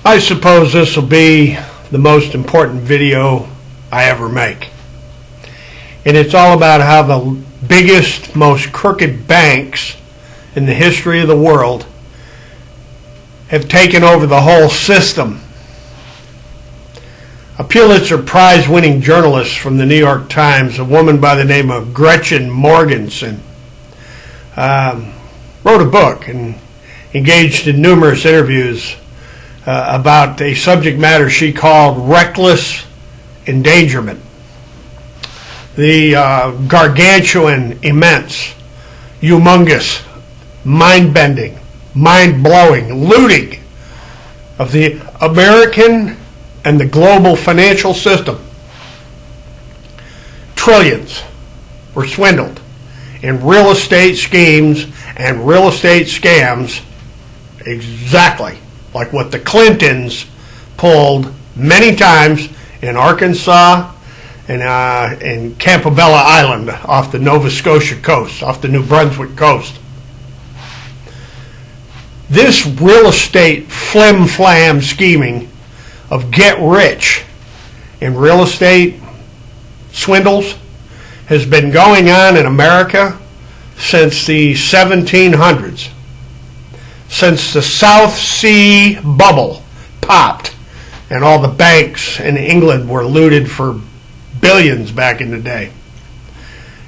I suppose this will be the most important video I ever make. And it's all about how the biggest, most crooked banks in the history of the world have taken over the whole system. A Pulitzer Prize-winning journalist from the New York Times, a woman by the name of Gretchen Morgenson, wrote a book and engaged in numerous interviews about a subject matter she called reckless endangerment. The gargantuan, immense, humongous, mind-bending, mind-blowing looting of the American and the global financial system. Trillions were swindled in real estate schemes and real estate scams, exactly like what the Clintons pulled many times in Arkansas and in Campobello Island off the Nova Scotia coast, off the New Brunswick coast. This real estate flim-flam scheming of get rich in real estate swindles has been going on in America since the 1700s. Since the South Sea bubble popped and all the banks in England were looted for billions back in the day.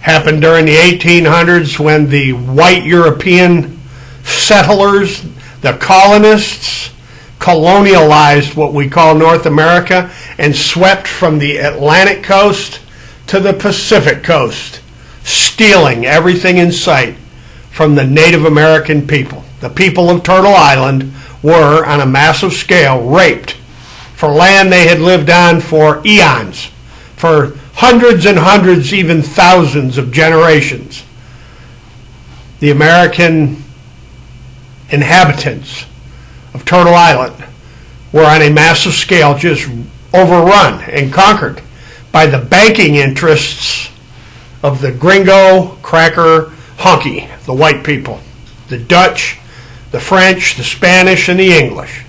Happened during the 1800s when the white European settlers, the colonists, colonialized what we call North America and swept from the Atlantic coast to the Pacific coast, stealing everything in sight from the Native American people. The people of Turtle Island were, on a massive scale, raped for land they had lived on for eons, for hundreds and hundreds, even thousands of generations. The American inhabitants of Turtle Island were on a massive scale just overrun and conquered by the banking interests of the gringo, cracker, honky, the white people, the Dutch, the French, the Spanish, and the English.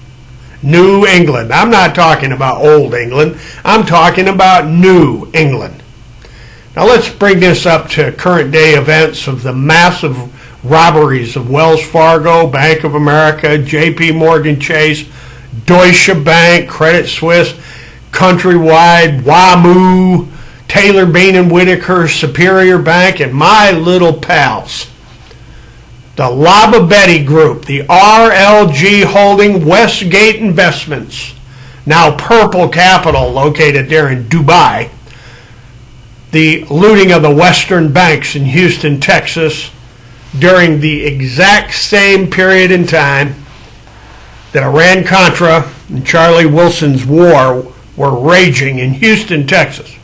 New England. I'm not talking about old England. I'm talking about New England. Now let's bring this up to current day events of the massive robberies of Wells Fargo, Bank of America, JP Morgan Chase, Deutsche Bank, Credit Suisse, Countrywide, WAMU, Taylor, Bean and Whitaker, Superior Bank, and my little pals, the Lababetti Group, the RLG Holding, Westgate Investments, now Purple Capital, located there in Dubai, the looting of the Western banks in Houston, Texas, during the exact same period in time that Iran-Contra and Charlie Wilson's war were raging in Houston, Texas,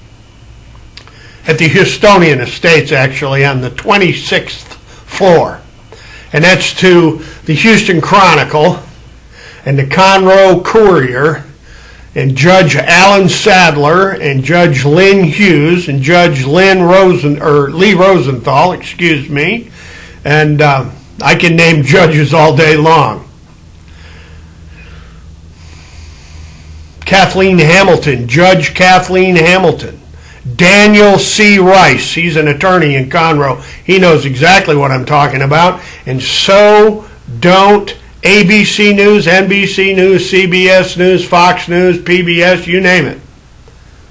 at the Houstonian Estates, actually, on the 26th floor. And that's to the Houston Chronicle and the Conroe Courier and Judge Alan Sadler and Judge Lynn Hughes and Judge Lee Rosenthal, and I can name judges all day long. Kathleen Hamilton, Judge Kathleen Hamilton. Daniel C. Rice, he's an attorney in Conroe. He knows exactly what I'm talking about. And so don't ABC News, NBC News, CBS News, Fox News, PBS, you name it.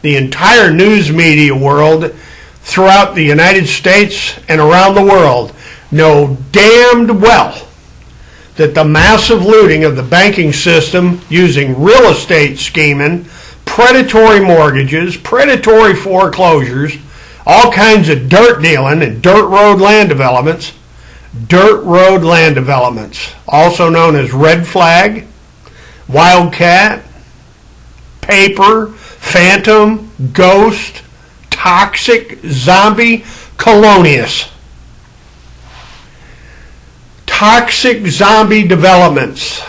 The entire news media world throughout the United States and around the world know damned well that the massive looting of the banking system using real estate scheming, predatory mortgages, predatory foreclosures, all kinds of dirt dealing and dirt road land developments, also known as Red Flag, Wildcat, Paper, Phantom, Ghost, Toxic, Zombie, Colonius. Toxic zombie developments.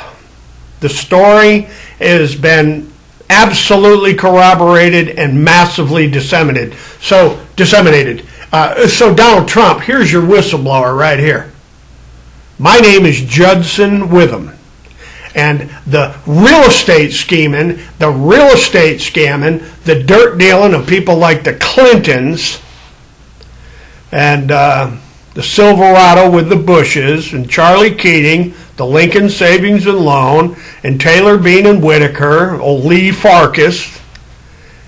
The story has been absolutely corroborated and massively disseminated. So Donald Trump, here's your whistleblower right here. My name is Judson Witham, and the real estate scheming, the real estate scamming, the dirt dealing of people like the Clintons and the Silverado with the Bushes and Charlie Keating, the Lincoln Savings and Loan, and Taylor Bean and Whitaker, old Lee Farkas,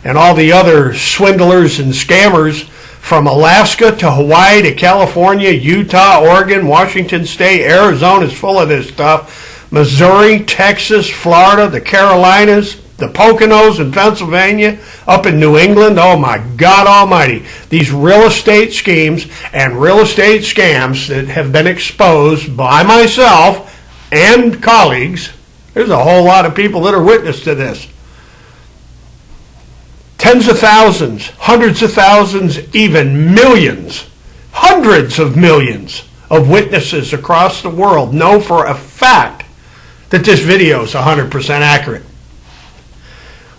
and all the other swindlers and scammers from Alaska to Hawaii to California, Utah, Oregon, Washington State, Arizona is full of this stuff. Missouri, Texas, Florida, the Carolinas, the Poconos in Pennsylvania, up in New England. Oh my God almighty. These real estate schemes and real estate scams that have been exposed by myself and colleagues. There's a whole lot of people that are witness to this. Tens of thousands, hundreds of thousands, even millions, hundreds of millions of witnesses across the world know for a fact that this video is 100% accurate.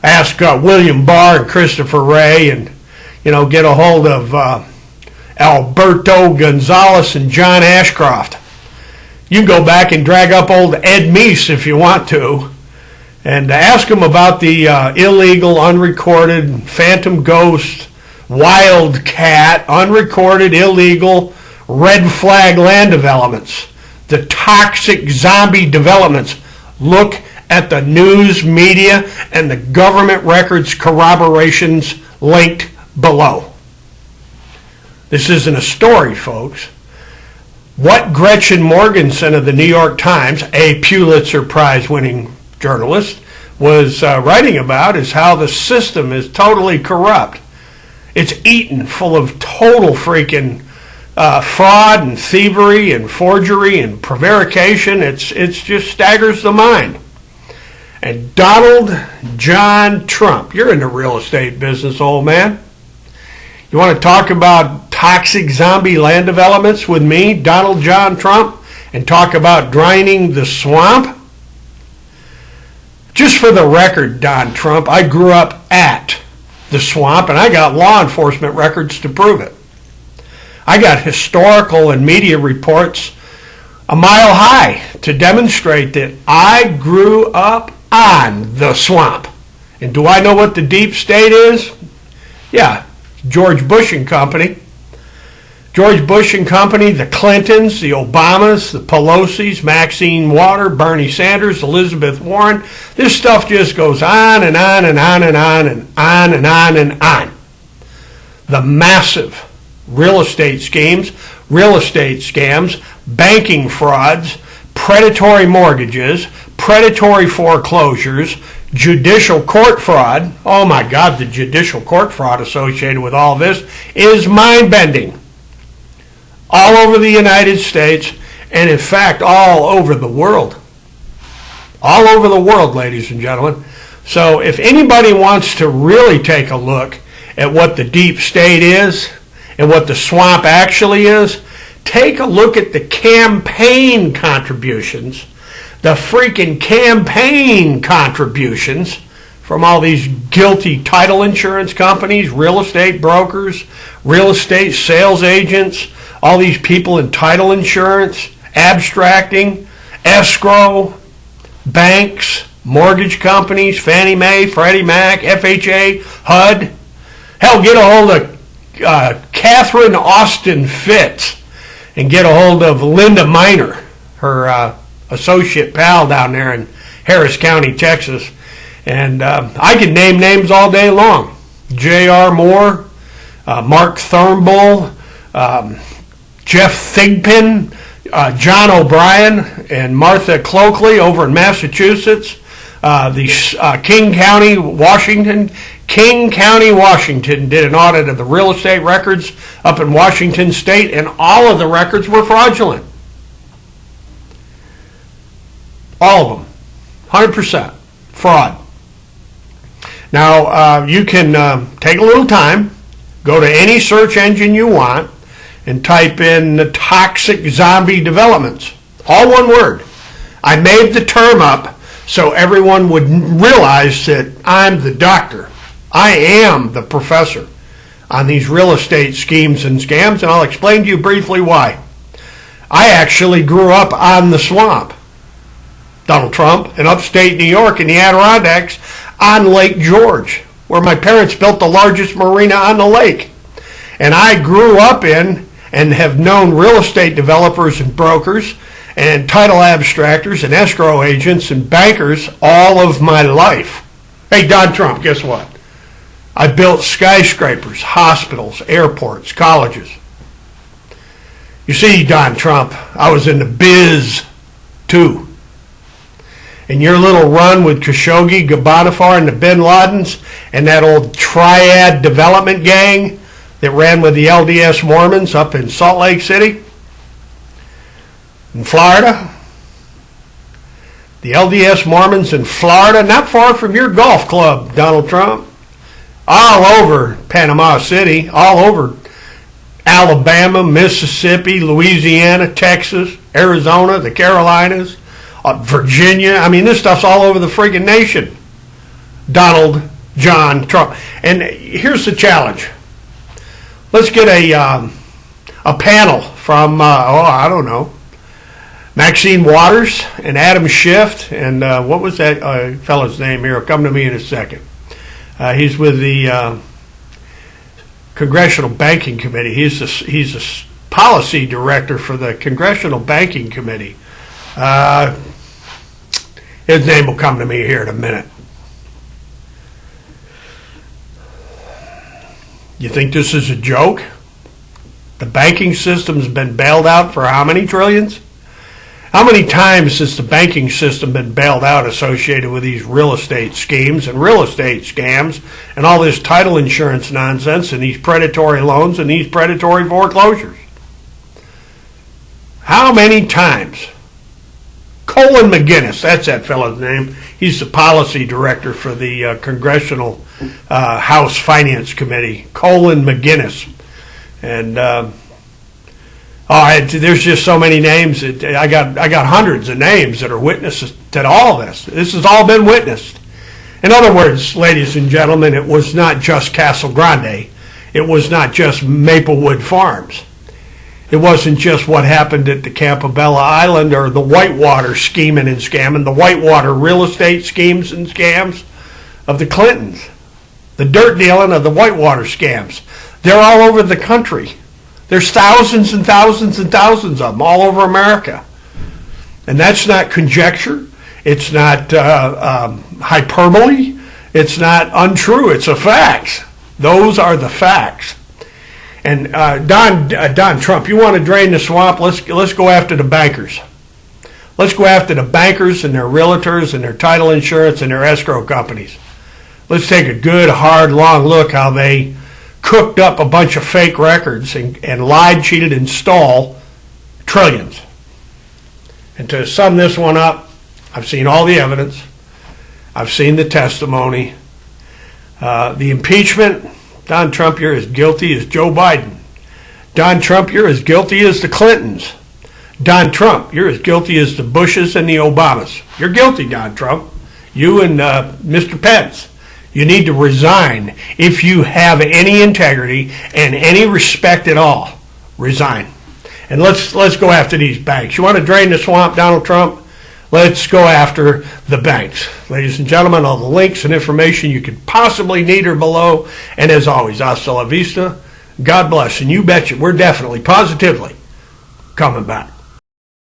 Ask William Barr and Christopher Wray, and get a hold of Alberto Gonzalez and John Ashcroft. You can go back and drag up old Ed Meese if you want to, and ask them about the illegal, unrecorded, phantom ghost, wildcat, unrecorded, illegal, red flag land developments, the toxic zombie developments. Look at the news media and the government records corroborations linked below. This isn't a story, folks. What Gretchen Morgenson of the New York Times, a Pulitzer Prize winning journalist, was writing about is how the system is totally corrupt. It's eaten full of total freaking fraud and thievery and forgery and prevarication. It's just staggers the mind. And Donald John Trump, you're in the real estate business, old man. You want to talk about toxic zombie land developments with me, Donald John Trump, and talk about draining the swamp? Just for the record, Don Trump, I grew up at the swamp, and I got law enforcement records to prove it. I got historical and media reports a mile high to demonstrate that I grew up on the swamp. And do I know what the deep state is? Yeah, George Bush and Company. George Bush and Company, the Clintons, the Obamas, the Pelosi's, Maxine Waters, Bernie Sanders, Elizabeth Warren. This stuff just goes on and on and on and on and on and on and on. The massive real estate schemes, real estate scams, banking frauds, predatory mortgages, predatory foreclosures, judicial court fraud. Oh my God, the judicial court fraud associated with all this is mind-bending. All over the United States, and in fact, all over the world. All over the world, ladies and gentlemen. So if anybody wants to really take a look at what the deep state is and what the swamp actually is, take a look at the campaign contributions, the freaking campaign contributions from all these guilty title insurance companies, real estate brokers, real estate sales agents, all these people in title insurance, abstracting, escrow, banks, mortgage companies, Fannie Mae, Freddie Mac, FHA, HUD. Hell, get a hold of Catherine Austin Fitz and get a hold of Linda Miner, her associate pal down there in Harris County, Texas. And I can name names all day long. J.R. Moore, Mark Thurnbull, Jeff Thigpen, John O'Brien, and Martha Cloakley over in Massachusetts. King County, Washington did an audit of the real estate records up in Washington State, and all of the records were fraudulent. All of them. 100% fraud. Now, you can take a little time, go to any search engine you want, and type in the toxic zombie developments. All one word. I made the term up so everyone would realize that I'm the doctor. I am the professor on these real estate schemes and scams, and I'll explain to you briefly why. I actually grew up on the swamp. Donald Trump, in upstate New York in the Adirondacks on Lake George, where my parents built the largest marina on the lake. And I grew up in and have known real estate developers and brokers and title abstractors and escrow agents and bankers all of my life. Hey, Don Trump, guess what? I built skyscrapers, hospitals, airports, colleges. You see, Don Trump, I was in the biz too. And your little run with Khashoggi, Ghazafar, and the Bin Ladens, and that old triad development gang that ran with the LDS Mormons up in Salt Lake City, in Florida. The LDS Mormons in Florida, not far from your golf club, Donald Trump. All over Panama City, all over Alabama, Mississippi, Louisiana, Texas, Arizona, the Carolinas, Virginia. I mean, this stuff's all over the friggin' nation. Donald John Trump. And here's the challenge. Let's get a panel from, I don't know, Maxine Waters and Adam Schiff, and what was that fellow's name here? It'll come to me in a second. He's with the Congressional Banking Committee. He's a policy director for the Congressional Banking Committee. His name will come to me here in a minute. You think this is a joke? The banking system's been bailed out for how many trillions? How many times has the banking system been bailed out associated with these real estate schemes and real estate scams and all this title insurance nonsense and these predatory loans and these predatory foreclosures? How many times? Colin McGinnis, that's that fellow's name. He's the policy director for the Congressional House Finance Committee. Colin McGinnis. And there's just so many names. I got hundreds of names that are witnesses to all this. This has all been witnessed. In other words, ladies and gentlemen, it was not just Castle Grande. It was not just Maplewood Farms. It wasn't just what happened at the Campobello Island or the Whitewater scheming and scamming, the Whitewater real estate schemes and scams of the Clintons, the dirt dealing of the Whitewater scams. They're all over the country. There's thousands and thousands and thousands of them all over America. And that's not conjecture. It's not hyperbole. It's not untrue. It's a fact. Those are the facts. And Don Trump, you want to drain the swamp? Let's go after the bankers. Let's go after the bankers and their realtors and their title insurance and their escrow companies. Let's take a good, hard, long look how they cooked up a bunch of fake records and lied, cheated, and stole trillions. And to sum this one up, I've seen all the evidence. I've seen the testimony. The impeachment, Don Trump, you're as guilty as Joe Biden. Don Trump, you're as guilty as the Clintons. Don Trump, you're as guilty as the Bushes and the Obamas. You're guilty, Don Trump. You and Mr. Pence. You need to resign. If you have any integrity and any respect at all, resign. And let's go after these banks. You want to drain the swamp, Donald Trump? Let's go after the banks. Ladies and gentlemen, all the links and information you could possibly need are below. And as always, hasta la vista. God bless. And you betcha, we're definitely, positively coming back.